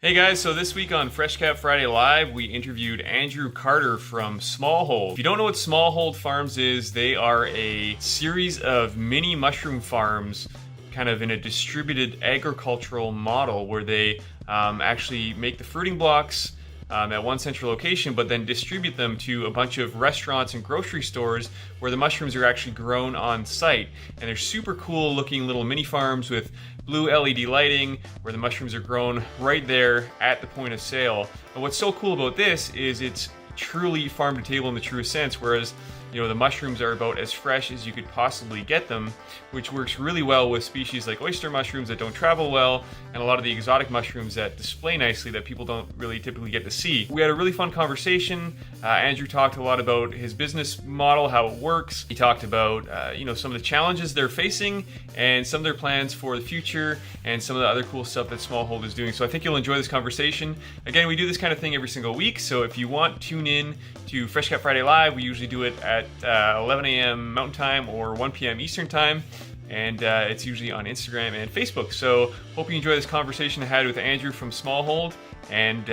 Hey guys, so this week on FreshCap Friday Live, we interviewed Andrew Carter from Smallhold. If you don't know what Smallhold Farms is, they are a series of mini mushroom farms kind of in a distributed agricultural model where they actually make the fruiting blocks at one central location, but then distribute them to a bunch of restaurants and grocery stores where the mushrooms are actually grown on site. And they're super cool looking little mini farms with blue LED lighting where the mushrooms are grown right there at the point of sale. And what's so cool about this is it's truly farm to table in the truest sense, whereas the mushrooms are about as fresh as you could possibly get them, which works really well with species like oyster mushrooms that don't travel well, and a lot of the exotic mushrooms that display nicely that people don't really typically get to see. We had a really fun conversation. Andrew talked a lot about his business model, how it works. He talked about some of the challenges they're facing and some of their plans for the future and some of the other cool stuff that Smallhold is doing. So I think you'll enjoy this conversation. Again, we do this kind of thing every single week, so if you want, tune in to FreshCap Friday Live. We usually do it at 11 a.m. Mountain Time or 1 p.m. Eastern Time, and it's usually on Instagram and Facebook. So hope you enjoy this conversation I had with Andrew from Smallhold, and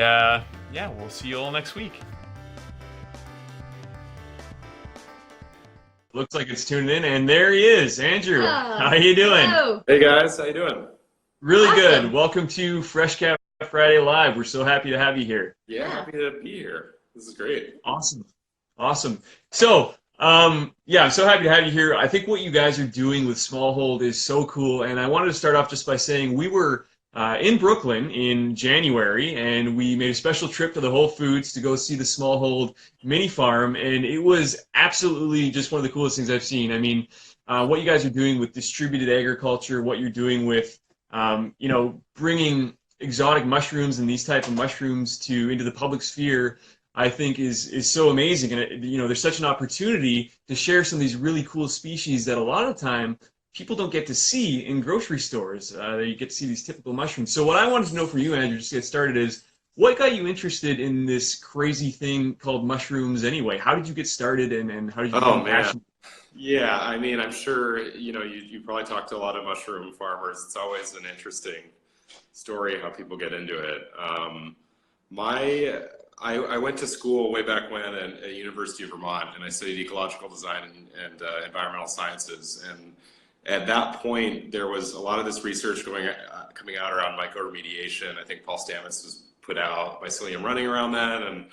we'll see you all next week. Looks like it's tuned in, and there he is, Andrew. How you doing? Hello. Hey guys, how you doing? Really Awesome. good. Welcome to FreshCap Friday Live. We're so happy to have you here. Yeah, happy to be here. This is great. Awesome. So, I'm so happy to have you here. I think what you guys are doing with Smallhold is so cool, and I wanted to start off just by saying we were in Brooklyn in January, and we made a special trip to the Whole Foods to go see the Smallhold mini farm, and it was absolutely just one of the coolest things I've seen. I mean, what you guys are doing with distributed agriculture, what you're doing with, bringing exotic mushrooms and these type of mushrooms into the public sphere, I think is so amazing. And there's such an opportunity to share some of these really cool species that a lot of the time people don't get to see in grocery stores. You get to see these typical mushrooms. So what I wanted to know from you, Andrew, just to get started, is what got you interested in this crazy thing called mushrooms anyway? How did you get started, and how did you become passionate? Yeah, I mean, I'm sure you probably talk to a lot of mushroom farmers. It's always an interesting story how people get into it. I went to school way back when at University of Vermont, and I studied ecological design and environmental sciences. And at that point, there was a lot of this research coming out around mycoremediation. I think Paul Stamets was put out Mycelium Running around that, and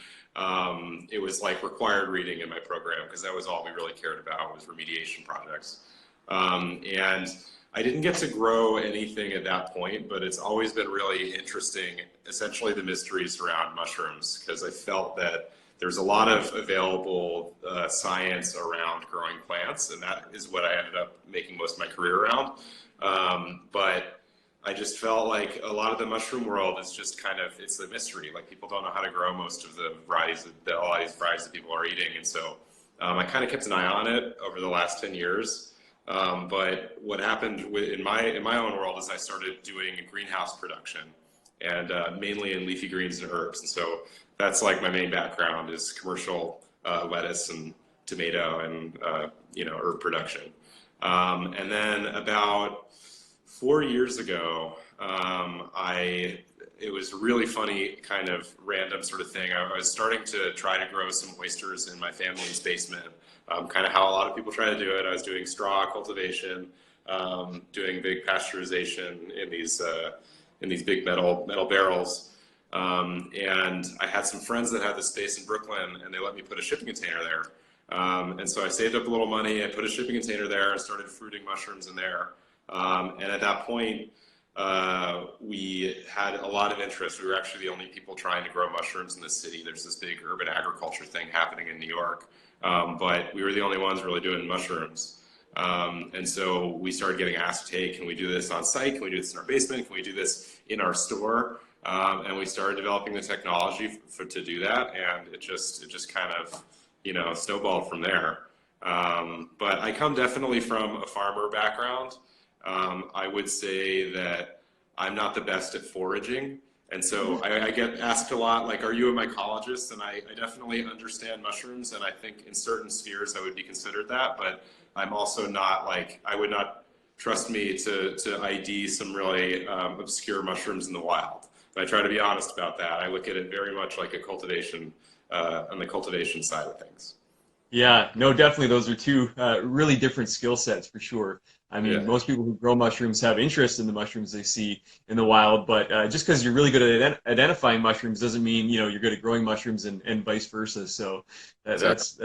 it was like required reading in my program because that was all we really cared about was remediation projects. And I didn't get to grow anything at that point, but it's always been really interesting, essentially the mysteries around mushrooms, because I felt that there's a lot of available science around growing plants, and that is what I ended up making most of my career around. But I just felt like a lot of the mushroom world is just it's a mystery. Like people don't know how to grow most of the varieties, all these varieties that people are eating. And so I kind of kept an eye on it over the last 10 years. But what happened in my own world is I started doing greenhouse production, and mainly in leafy greens and herbs. And so that's like my main background is commercial lettuce and tomato and herb production. And then about 4 years ago, it was a really funny kind of random sort of thing. I was starting to try to grow some oysters in my family's basement. Kind of how a lot of people try to do it. I was doing straw cultivation, doing big pasteurization in these big metal barrels, and I had some friends that had this space in Brooklyn, and they let me put a shipping container there. And so I saved up a little money. I put a shipping container there and started fruiting mushrooms in there. And at that point, we had a lot of interest. We were actually the only people trying to grow mushrooms in the city. There's this big urban agriculture thing happening in New York. But we were the only ones really doing mushrooms. And so we started getting asked, hey, can we do this on site? Can we do this in our basement? Can we do this in our store? And we started developing the technology to do that. And it just kind of, snowballed from there. But I come definitely from a farmer background. I would say that I'm not the best at foraging. And so I get asked a lot, like, are you a mycologist? And I definitely understand mushrooms, and I think in certain spheres I would be considered that, but I'm also not I would not trust me to ID some really obscure mushrooms in the wild. And I try to be honest about that. I look at it very much like a cultivation, on the cultivation side of things. Yeah, no, definitely. Those are two really different skill sets for sure. I mean, Yeah, most people who grow mushrooms have interest in the mushrooms they see in the wild, but just because you're really good at identifying mushrooms doesn't mean, you're good at growing mushrooms and vice versa. So exactly. that's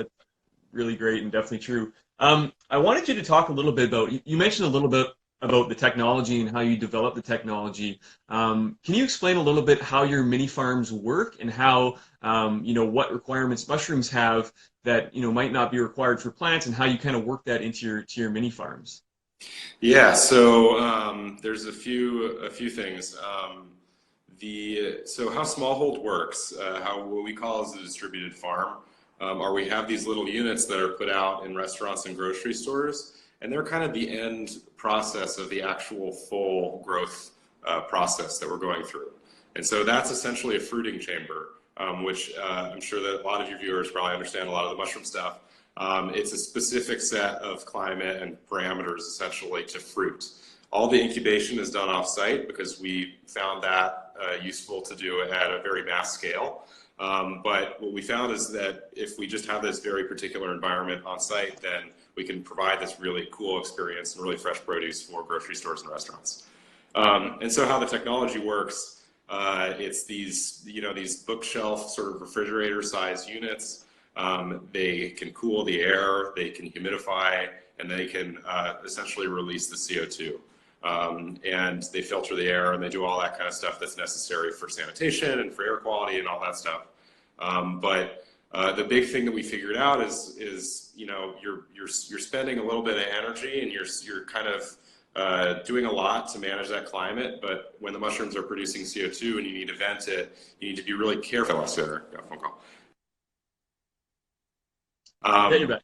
really great and definitely true. I wanted you to talk a little bit about, you mentioned a little bit about the technology and how you develop the technology. Can you explain a little bit how your mini farms work and how, what requirements mushrooms have that, might not be required for plants and how you kind of work that into your mini farms? Yeah, so there's a few things. So how Smallhold works, how what we call as a distributed farm, are we have these little units that are put out in restaurants and grocery stores, and they're kind of the end process of the actual full growth process that we're going through. And so that's essentially a fruiting chamber, which I'm sure that a lot of your viewers probably understand a lot of the mushroom stuff. It's a specific set of climate and parameters essentially to fruit. All the incubation is done off-site because we found that useful to do at a very mass scale. But what we found is that if we just have this very particular environment on site, then we can provide this really cool experience and really fresh produce for grocery stores and restaurants. And so how the technology works, it's these bookshelf sort of refrigerator sized units. They can cool the air, they can humidify, and they can essentially release the CO2. And they filter the air and they do all that kind of stuff that's necessary for sanitation and for air quality and all that stuff. But the big thing that we figured out is you're spending a little bit of energy and you're kind of doing a lot to manage that climate. But when the mushrooms are producing CO2 and you need to vent it, you need to be really careful. Got a phone call. Yeah, you bet.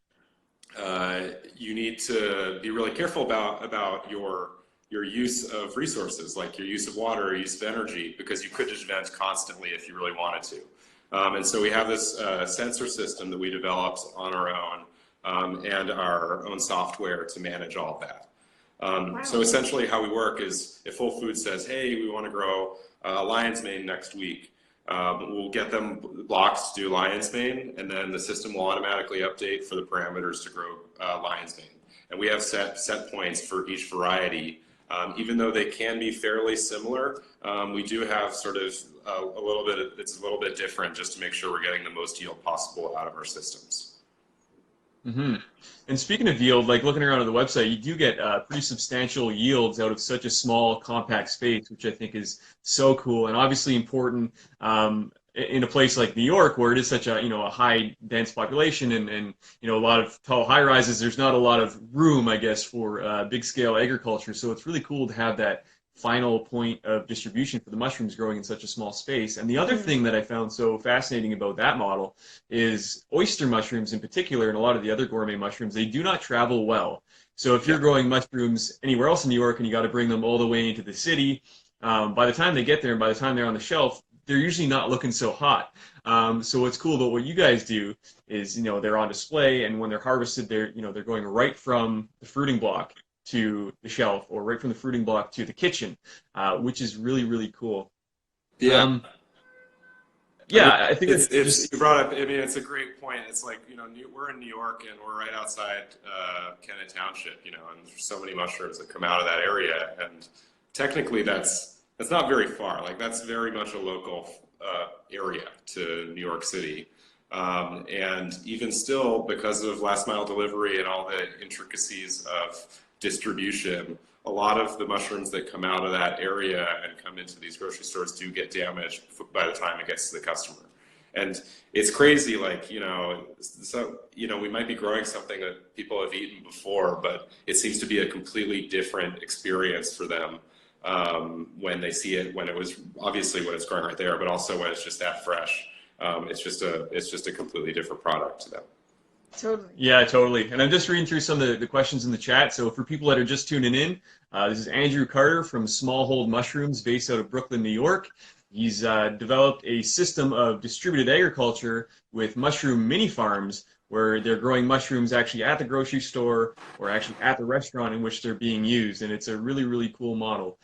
You need to be really careful about your use of resources, like your use of water, or use of energy, because you could just vent constantly if you really wanted to. And so we have this sensor system that we developed on our own, and our own software to manage all of that. Wow. So essentially how we work is if Whole Foods says, hey, we want to grow lion's mane next week, we'll get them locked to do lion's mane, and then the system will automatically update for the parameters to grow lion's mane. And we have set points for each variety. Even though they can be fairly similar, we do have sort of it's a little bit different just to make sure we're getting the most yield possible out of our systems. Hmm. And speaking of yield, like looking around on the website, you do get pretty substantial yields out of such a small, compact space, which I think is so cool and obviously important in a place like New York, where it is such a high dense population and a lot of tall high rises. There's not a lot of room, I guess, for big scale agriculture. So it's really cool to have that final point of distribution for the mushrooms growing in such a small space. And the other thing that I found so fascinating about that model is oyster mushrooms in particular, and a lot of the other gourmet mushrooms, they do not travel well. So if you're growing mushrooms anywhere else in New York and you got to bring them all the way into the city, by the time they get there and by the time they're on the shelf, they're usually not looking so hot. So what's cool about what you guys do is, they're on display, and when they're harvested, they're going right from the fruiting block to the shelf, or right from the fruiting block to the kitchen, which is really, really cool. Yeah. Yeah, I think it's you brought up. I mean, it's a great point. It's like we're in New York and we're right outside Kennet Township, and there's so many mushrooms that come out of that area, and technically that's not very far. Like that's very much a local area to New York City. And even still, because of last mile delivery and all the intricacies of distribution, a lot of the mushrooms that come out of that area and come into these grocery stores do get damaged by the time it gets to the customer. And it's crazy, like, we might be growing something that people have eaten before, but it seems to be a completely different experience for them when they see it, when it's growing right there, but also when it's just that fresh. It's just a completely different product to them. Totally. Yeah, totally. And I'm just reading through some of the questions in the chat. So for people that are just tuning in, this is Andrew Carter from Smallhold Mushrooms, based out of Brooklyn, New York. He's developed a system of distributed agriculture with mushroom mini farms, where they're growing mushrooms actually at the grocery store or actually at the restaurant in which they're being used. And it's a really, really cool model.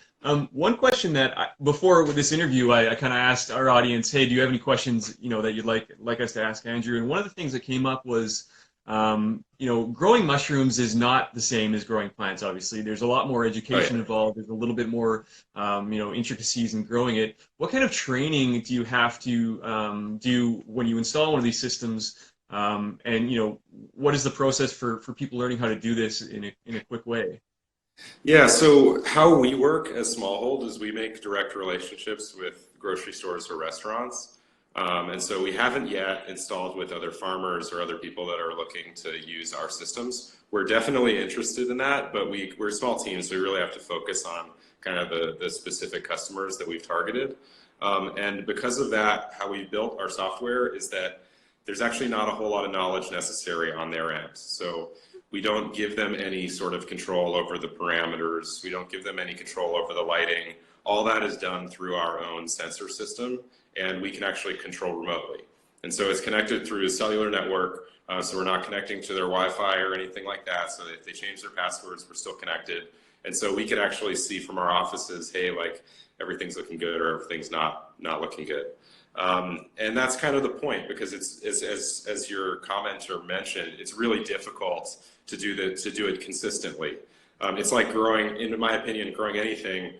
One question that before with this interview, I kind of asked our audience, hey, do you have any questions, that you'd like us to ask Andrew? And one of the things that came up was, growing mushrooms is not the same as growing plants. Obviously, there's a lot more education involved. There's a little bit more, intricacies in growing it. What kind of training do you have to do when you install one of these systems? And what is the process for people learning how to do this in a quick way? Yeah, so how we work as Smallhold is we make direct relationships with grocery stores or restaurants. And so we haven't yet installed with other farmers or other people that are looking to use our systems. We're definitely interested in that, but we're a small team, so we really have to focus on kind of the specific customers that we've targeted. And because of that, how we built our software is that there's actually not a whole lot of knowledge necessary on their end. So we don't give them any sort of control over the parameters. We don't give them any control over the lighting. All that is done through our own sensor system, and we can actually control remotely. And so it's connected through a cellular network, so we're not connecting to their Wi-Fi or anything like that. So if they change their passwords, we're still connected. And so we can actually see from our offices, hey, like everything's looking good or everything's not looking good. And that's kind of the point, because it's as your commenter mentioned, it's really difficult to do it consistently. It's like growing, in my opinion, growing anything,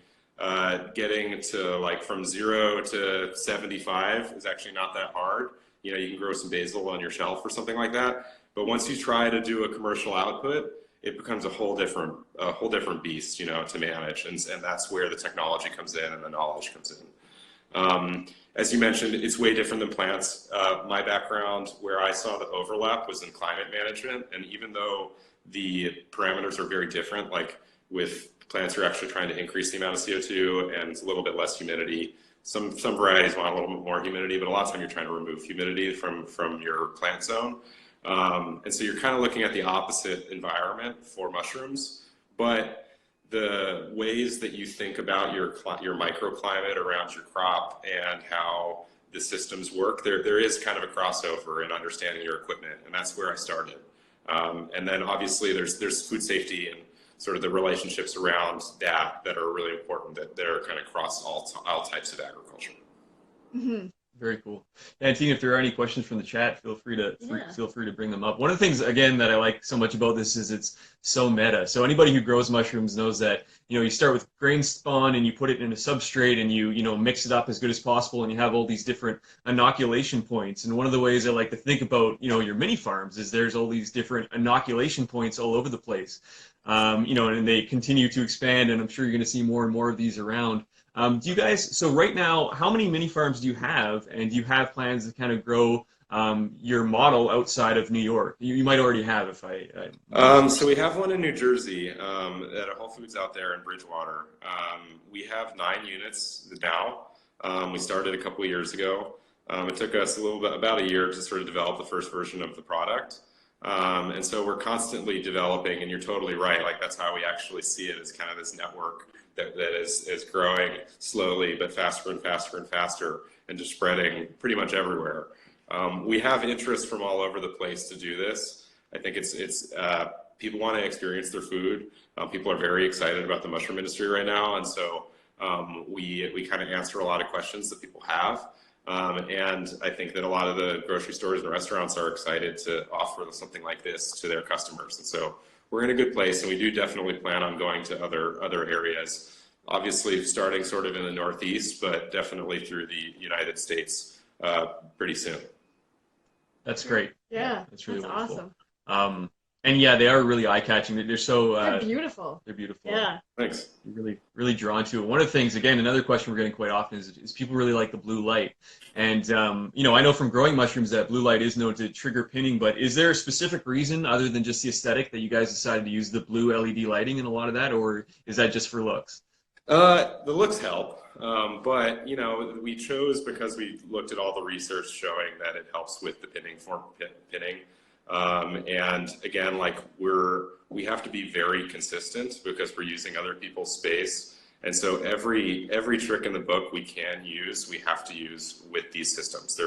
getting to like from 0 to 75 is actually not that hard. You can grow some basil on your shelf or something like that. But once you try to do a commercial output, it becomes a whole different beast, to manage. And that's where the technology comes in and the knowledge comes in. As you mentioned, it's way different than plants. My background, where I saw the overlap, was in climate management. And even though the parameters are very different, like with plants, you're actually trying to increase the amount of CO2 and it's a little bit less humidity. Some varieties want a little bit more humidity, but a lot of time you're trying to remove humidity from your plant zone. And so you're kind of looking at the opposite environment for mushrooms. But the ways that you think about your microclimate around your crop and how the systems work, there is kind of a crossover in understanding your equipment, and that's where I started. And then obviously there's food safety and sort of the relationships around that are really important, that are kind of across all types of agriculture. Mm-hmm. Very cool. And team, if there are any questions from the chat, feel free to bring them up. One of the things, again, that I like so much about this is it's so meta. So anybody who grows mushrooms knows that you start with grain spawn and you put it in a substrate and you mix it up as good as possible, and you have all these different inoculation points. And one of the ways I like to think about your mini farms is there's all these different inoculation points all over the place. And they continue to expand, and I'm sure you're going to see more and more of these around. Do you guys, so right now, how many mini farms do you have, and do you have plans to kind of grow your model outside of New York? You might already have, if So we have one in New Jersey at a Whole Foods out there in Bridgewater. We have 9 units now. We started a couple of years ago. It took us about a year to sort of develop the first version of the product. And so we're constantly developing, and you're totally right. Like that's how we actually see it, as kind of this network that is growing slowly, but faster and faster and faster, and just spreading pretty much everywhere. We have interest from all over the place to do this. I think it's people want to experience their food. People are very excited about the mushroom industry right now, and so we kind of answer a lot of questions that people have. And I think that a lot of the grocery stores and restaurants are excited to offer something like this to their customers. And so we're in a good place, and we do definitely plan on going to other areas. Obviously, starting sort of in the Northeast, but definitely through the United States pretty soon. That's great. Yeah, that's really wonderful. Awesome. And yeah, they are really eye-catching. They're so they're beautiful. They're beautiful. Yeah. Thanks. You're really drawn to it. One of the things, again, another question we're getting quite often is people really like the blue light. And I know from growing mushrooms that blue light is known to trigger pinning, but is there a specific reason other than just the aesthetic that you guys decided to use the blue LED lighting in a lot of that, or is that just for looks? The looks help, but we chose because we looked at all the research showing that it helps with the pinning. And again, like we have to be very consistent because we're using other people's space. And so every trick in the book we can use, we have to use with these systems.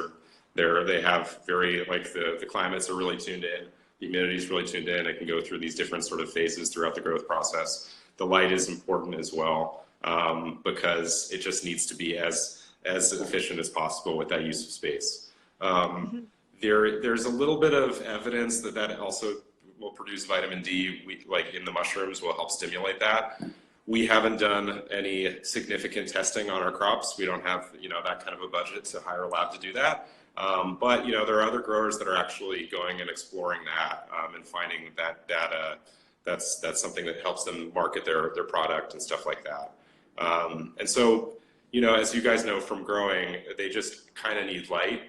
They have very, like the climates are really tuned in, the humidity is really tuned in. It can go through these different sort of phases throughout the growth process. The light is important as well. because it just needs to be as efficient as possible with that use of space. Mhm. There's a little bit of evidence that that also will produce vitamin D, like in the mushrooms, will help stimulate that. We haven't done any significant testing on our crops. We don't have, that kind of a budget to hire a lab to do that. But there are other growers that are actually going and exploring that and finding that data. That's something that helps them market their product and stuff like that. And so, as you guys know from growing, they just kind of need light.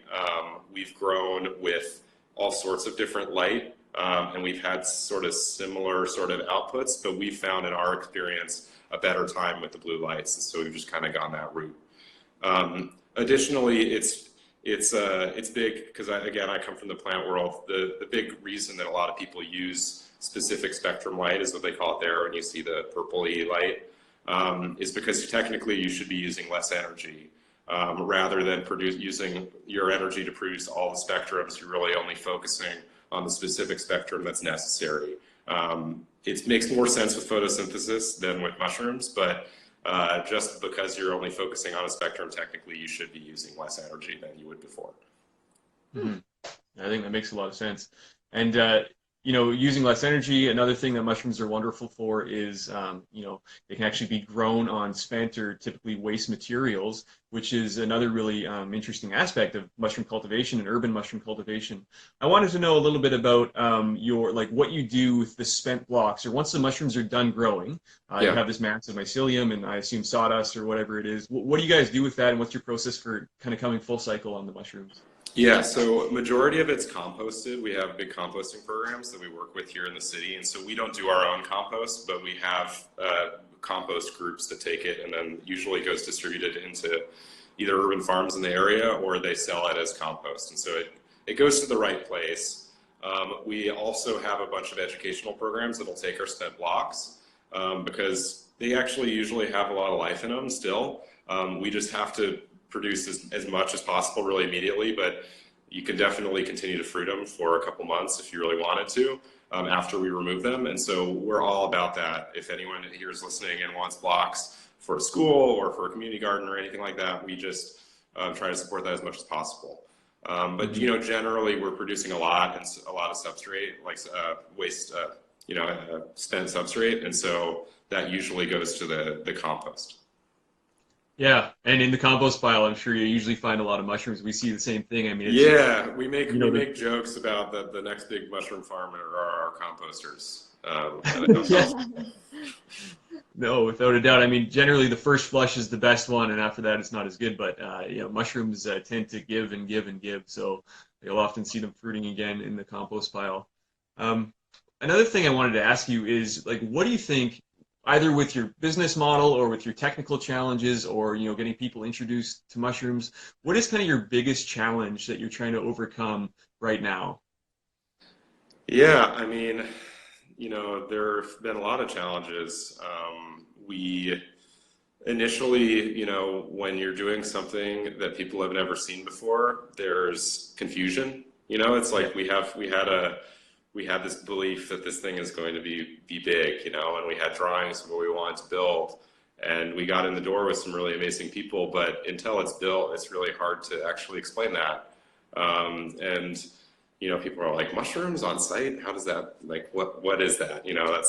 We've grown with all sorts of different light, and we've had sort of similar sort of outputs, but we've found in our experience a better time with the blue lights, and so we've just kind of gone that route. Additionally, it's big because I come from the plant world. The big reason that a lot of people use specific spectrum light is what they call it there, when you see the purpley light, is because technically you should be using less energy. Rather than using your energy to produce all the spectrums, you're really only focusing on the specific spectrum that's necessary. It makes more sense with photosynthesis than with mushrooms, but just because you're only focusing on a spectrum, technically you should be using less energy than you would before. Mm-hmm. I think that makes a lot of sense. And using less energy, another thing that mushrooms are wonderful for is, they can actually be grown on spent or typically waste materials, which is another really interesting aspect of mushroom cultivation and urban mushroom cultivation. I wanted to know a little bit about what you do with the spent blocks, or once the mushrooms are done growing, you have this massive mycelium and I assume sawdust or whatever it is. What do you guys do with that, and what's your process for kind of coming full cycle on the mushrooms? Yeah, so majority of it's composted. We have big composting programs that we work with here in the city, and so we don't do our own compost, but we have compost groups that take it, and then usually it goes distributed into either urban farms in the area, or they sell it as compost, and so it goes to the right place. We also have a bunch of educational programs that'll take our spent blocks because they actually usually have a lot of life in them still. We just have to produce as much as possible really immediately, but you can definitely continue to fruit them for a couple months if you really wanted to after we remove them. And so we're all about that. If anyone here is listening and wants blocks for a school or for a community garden or anything like that, we just try to support that as much as possible. But generally we're producing a lot of substrate, like waste, spent substrate, and so that usually goes to the compost. Yeah, and in the compost pile, I'm sure you usually find a lot of mushrooms. We see the same thing. I mean, we make jokes about the next big mushroom farm are our composters. Yes. No, without a doubt. I mean, generally the first flush is the best one, and after that it's not as good. But mushrooms tend to give and give and give, so you'll often see them fruiting again in the compost pile. Another thing I wanted to ask you is, what do you think, either with your business model or with your technical challenges, or getting people introduced to mushrooms, what is kind of your biggest challenge that you're trying to overcome right now? Yeah, I mean, there have been a lot of challenges. We initially, when you're doing something that people have never seen before, there's confusion. It's like we had this belief that this thing is going to be big, and we had drawings of what we wanted to build, and we got in the door with some really amazing people, but until it's built, it's really hard to actually explain that. And people are like, mushrooms on site? How does that, what is that?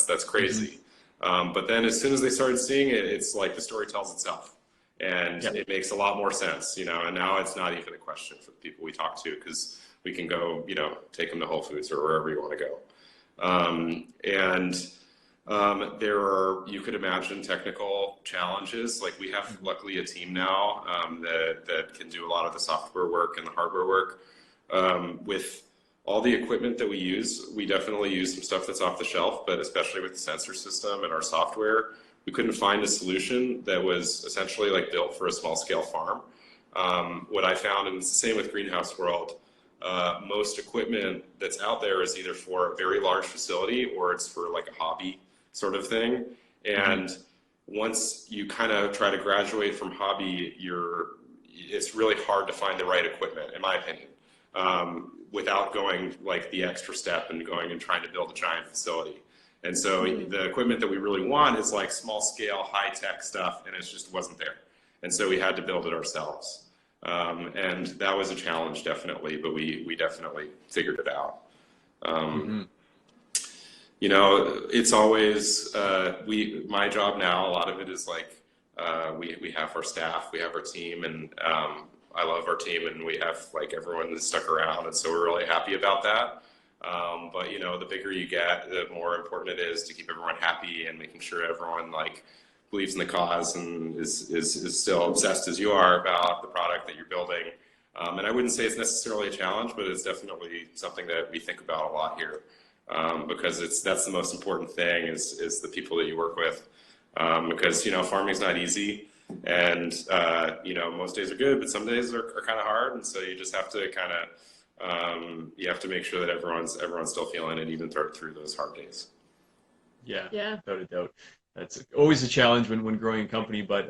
That's crazy. But then as soon as they started seeing it, it's like the story tells itself, and it makes a lot more sense, and now it's not even a question for the people we talk to, because we can go, take them to Whole Foods or wherever you want to go. There are, you could imagine, technical challenges. Like, we have luckily a team now that can do a lot of the software work and the hardware work. With all the equipment that we use, we definitely use some stuff that's off the shelf, but especially with the sensor system and our software, we couldn't find a solution that was essentially built for a small scale farm. What I found, and it's the same with Greenhouse World, most equipment that's out there is either for a very large facility or it's for a hobby sort of thing. And once you kind of try to graduate from hobby, it's really hard to find the right equipment, in my opinion, without going the extra step and going and trying to build a giant facility. And so the equipment that we really want is like small scale, high tech stuff, and it just wasn't there. And so we had to build it ourselves. And that was a challenge, definitely, but we definitely figured it out. You know, it's always, my job now, a lot of it is like, we have our staff, we have our team, and I love our team, and we have like everyone that's stuck around, and so we're really happy about that. But you know, the bigger you get, the more important it is to keep everyone happy and making sure everyone like believes in the cause and is still obsessed as you are about the product that you're building. And I wouldn't say it's necessarily a challenge, but it's definitely something that we think about a lot here, because that's the most important thing is the people that you work with. Because, you know, farming's not easy, and, you know, most days are good, but some days are kind of hard. And so you just have to kind of, you have to make sure that everyone's still feeling it even through those hard days. Yeah, Yeah. without a doubt. That's always a challenge when growing a company, but,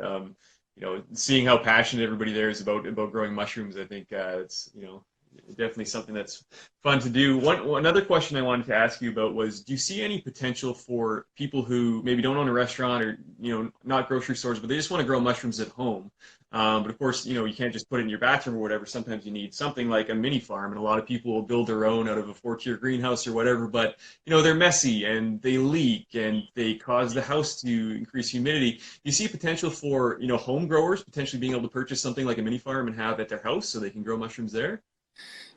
you know, seeing how passionate everybody there is about growing mushrooms, I think it's, you know, definitely something that's fun to do. Another question I wanted to ask you about was, do you see any potential for people who maybe don't own a restaurant or, you know, not grocery stores, but they just want to grow mushrooms at home? But of course, you know, you can't just put it in your bathroom or whatever. Sometimes you need something like a mini farm, and a lot of people will build their own out of a 4-tier greenhouse or whatever, but, you know, they're messy and they leak and they cause the house to increase humidity. Do you see potential for, you know, home growers potentially being able to purchase something like a mini farm and have at their house so they can grow mushrooms there?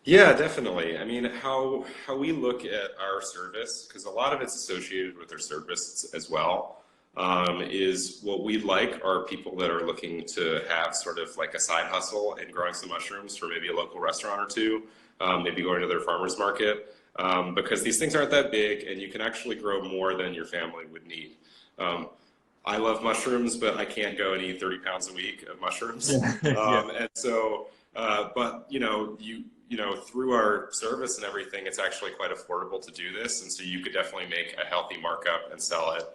Yeah, definitely. I mean, how we look at our service, because a lot of it's associated with our service as well, is what we like are people that are looking to have sort of like a side hustle in growing some mushrooms for maybe a local restaurant or two, maybe going to their farmer's market, because these things aren't that big and you can actually grow more than your family would need. I love mushrooms, but I can't go and eat 30 pounds a week of mushrooms. Yeah. And so, but you know, through our service and everything, it's actually quite affordable to do this. And so you could definitely make a healthy markup and sell it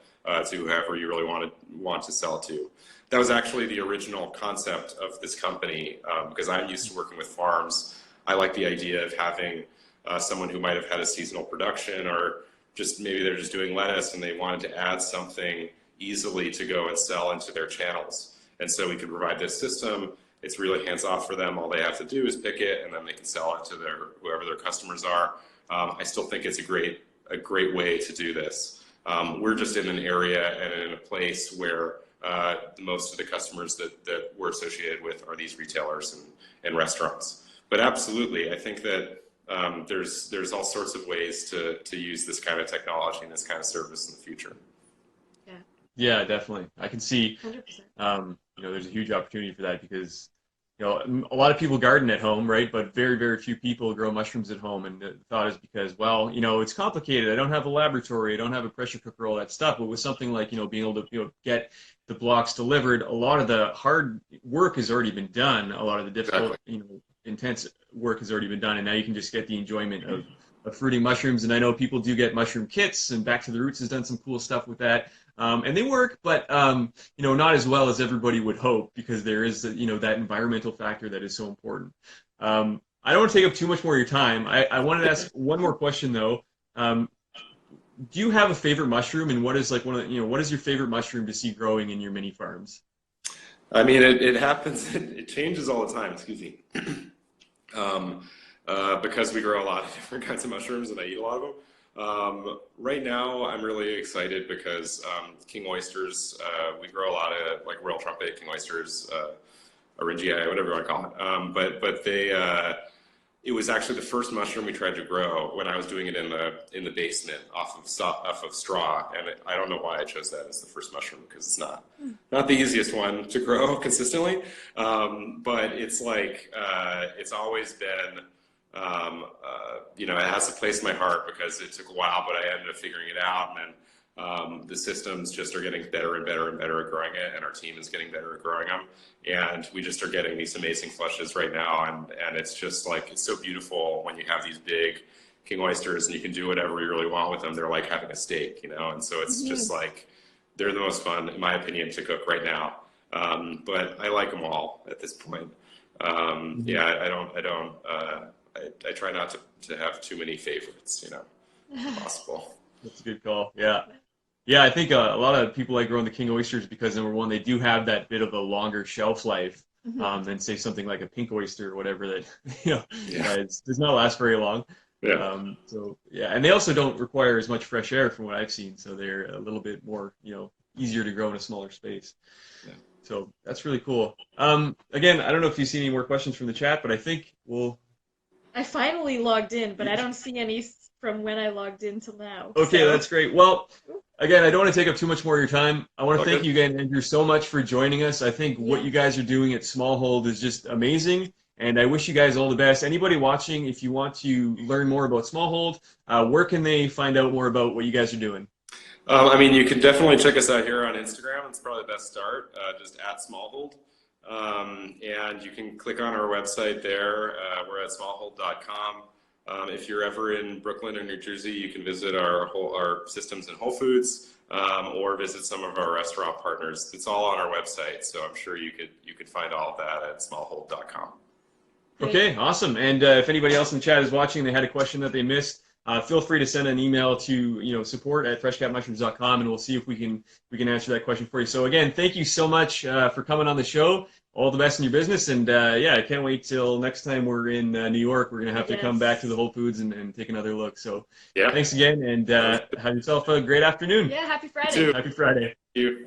to whoever you really want to sell it to. That was actually the original concept of this company, because I'm used to working with farms. I like the idea of having someone who might have had a seasonal production, or just maybe they're just doing lettuce and they wanted to add something easily to go and sell into their channels. And so we could provide this system. It's really hands off for them. All they have to do is pick it, and then they can sell it to whoever their customers are. I still think it's a great way to do this. We're just in an area and in a place where most of the customers that we're associated with are these retailers and restaurants. But absolutely, I think that there's all sorts of ways to use this kind of technology and this kind of service in the future. Yeah. Yeah, definitely. I can see, 100%. you know, there's a huge opportunity for that because, you know, a lot of people garden at home, right? But very, very few people grow mushrooms at home. And the thought is because, well, you know, it's complicated. I don't have a laboratory. I don't have a pressure cooker, all that stuff. But with something like, you know, being able to, you know, get the blocks delivered, a lot of the hard work has already been done. A lot of the difficult, Exactly. you know, intense work has already been done. And now you can just get the enjoyment of fruiting mushrooms. And I know people do get mushroom kits, and Back to the Roots has done some cool stuff with that. And they work, but you know, not as well as everybody would hope, because there is, you know, that environmental factor that is so important. I don't want to take up too much more of your time. I wanted to ask one more question though. Do you have a favorite mushroom, and what is like what is your favorite mushroom to see growing in your mini farms? I mean, it happens. It changes all the time. Excuse me. Because we grow a lot of different kinds of mushrooms and I eat a lot of them. Right now, I'm really excited because king oysters, we grow a lot of like royal trumpet, king oysters, oringii, whatever you want to call it. But it was actually the first mushroom we tried to grow when I was doing it in the basement off of straw, and I don't know why I chose that as the first mushroom, because it's not the easiest one to grow consistently. But it's like it's always been. You know, it has a place in my heart because it took a while, but I ended up figuring it out, and then the systems just are getting better and better and better at growing it, and our team is getting better at growing them, and we just are getting these amazing flushes right now, and it's just like, it's so beautiful when you have these big king oysters and you can do whatever you really want with them. They're like having a steak, you know, and so it's just like, they're the most fun, in my opinion, to cook right now. But I like them all at this point. Yeah, I try not to have too many favorites, you know, if possible. That's a good call. Yeah. Yeah, I think a lot of people like growing the king oysters because number one, they do have that bit of a longer shelf life than say something like a pink oyster or whatever that Yeah. does not last very long. Yeah. So yeah, and they also don't require as much fresh air from what I've seen, so they're a little bit more easier to grow in a smaller space. Yeah. So that's really cool. Again, I don't know if you see any more questions from the chat, but I think we'll. I finally logged in, but I don't see any from when I logged in till now. Okay, so. that's great. Well, again, I don't want to take up too much more of your time. I want to Okay. thank you again, Andrew, so much for joining us. I think what you guys are doing at Smallhold is just amazing, and I wish you guys all the best. Anybody watching, if you want to learn more about Smallhold, where can they find out more about what you guys are doing? I mean, you can definitely check us out here on Instagram. It's probably the best start, just at Smallhold. And you can click on our website there. We're at smallhold.com. If you're ever in Brooklyn or New Jersey, you can visit our systems in Whole Foods or visit some of our restaurant partners. It's all on our website, so I'm sure you could find all of that at smallhold.com. Okay, awesome. And if anybody else in the chat is watching, they had a question that they missed, feel free to send an email to support@freshcapmushrooms.com, and we'll see if we can answer that question for you. So again, thank you so much for coming on the show. All the best in your business, and yeah, I can't wait till next time we're in New York. We're gonna have to come back to the Whole Foods and take another look. So yeah, thanks again, and have yourself a great afternoon. Yeah, happy Friday. Happy Friday. Thank you.